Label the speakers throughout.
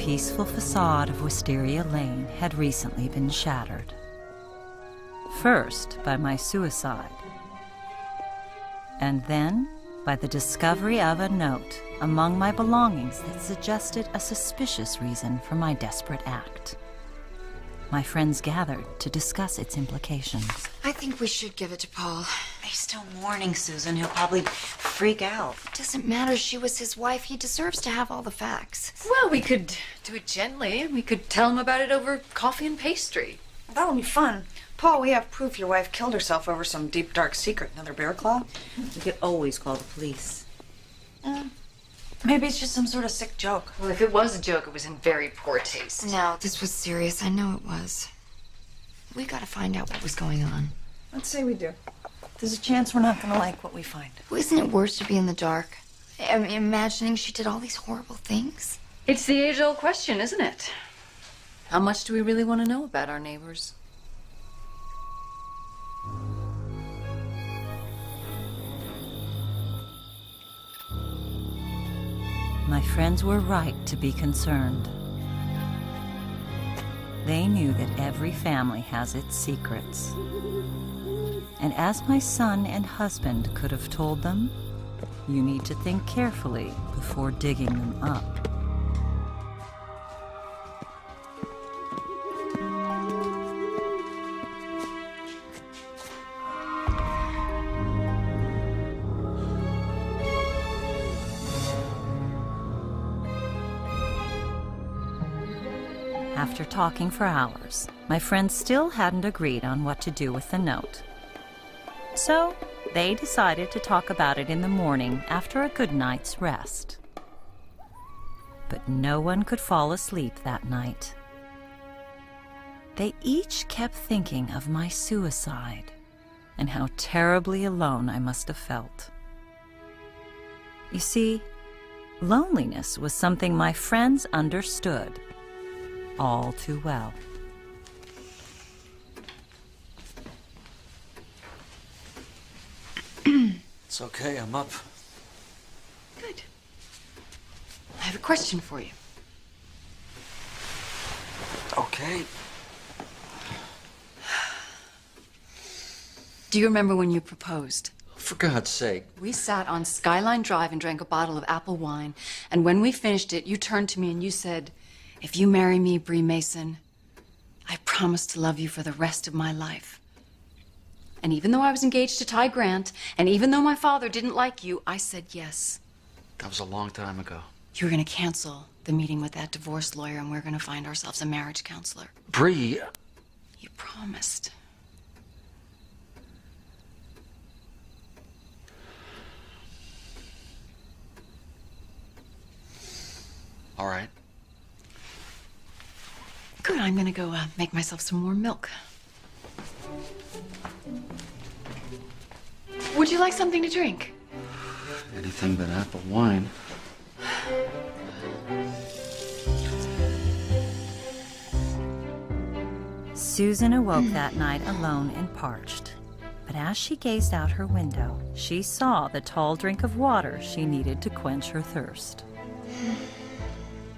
Speaker 1: peaceful facade of Wisteria Lane had recently been shattered. First by my suicide, and then by the discovery of a note among my belongings that suggested a suspicious reason for my desperate act. My friends gathered to discuss its implications.
Speaker 2: I think we should give it to Paul.
Speaker 3: He's still mourning, Susan. He'll probably freak out.
Speaker 2: It doesn't matter. She was his wife. He deserves to have all the facts.
Speaker 4: Well, we could do it gently. We could tell him about it over coffee and pastry.
Speaker 5: That would be fun. Paul, we have proof your wife killed herself over some deep, dark secret. Another bear claw?
Speaker 3: We could always call the police.
Speaker 5: Maybe it's just some sort of sick joke.
Speaker 4: Well, if it was a joke, it was in very poor taste.
Speaker 2: No, this was serious. I know it was. We gotta find out what was going on.
Speaker 5: Let's say we do. There's a chance we're not gonna like what we find.
Speaker 2: Well, isn't it worse to be in the dark? I mean, imagining she did all these horrible things?
Speaker 4: It's the age-old question, isn't it? How much do we really want to know about our neighbors?
Speaker 1: My friends were right to be concerned. They knew that every family has its secrets. And as my son and husband could have told them, you need to think carefully before digging them up. After talking for hours, my friends still hadn't agreed on what to do with the note. So they decided to talk about it in the morning after a good night's rest. But no one could fall asleep that night. They each kept thinking of my suicide and how terribly alone I must have felt. You see, loneliness was something my friends understood all too well.
Speaker 6: It's okay, I'm up.
Speaker 4: Good. I have a question for you.
Speaker 6: Okay.
Speaker 4: Do you remember when you proposed?
Speaker 6: For God's sake.
Speaker 4: We sat on Skyline Drive and drank a bottle of apple wine, and when we finished it, you turned to me and you said, "If you marry me, Bree Mason, I promise to love you for the rest of my life." And even though I was engaged to Ty Grant, and even though my father didn't like you, I said yes.
Speaker 6: That was a long time ago.
Speaker 4: You were going to cancel the meeting with that divorce lawyer, and we're going to find ourselves a marriage counselor.
Speaker 6: Bree.
Speaker 4: You promised.
Speaker 6: All right.
Speaker 4: Good, I'm going to go make myself some more milk. Would you like something to drink?
Speaker 6: Anything but apple wine.
Speaker 1: Susan awoke that night alone and parched. But as she gazed out her window, she saw the tall drink of water she needed to quench her thirst.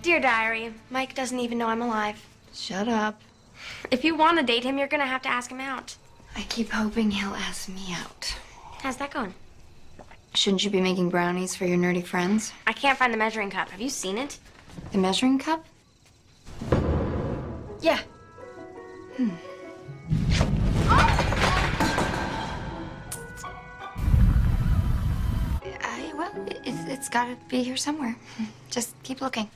Speaker 7: Dear Diary, Mike doesn't even know I'm alive.
Speaker 2: Shut up.
Speaker 7: If you want to date him, you're gonna have to ask him out.
Speaker 2: I keep hoping he'll ask me out.
Speaker 7: How's that going?
Speaker 2: Shouldn't you be making brownies for your nerdy friends?
Speaker 7: I can't find the measuring cup. Have you seen it?
Speaker 2: The measuring cup?
Speaker 7: Yeah.
Speaker 2: Well, it's gotta be here somewhere. Just keep looking.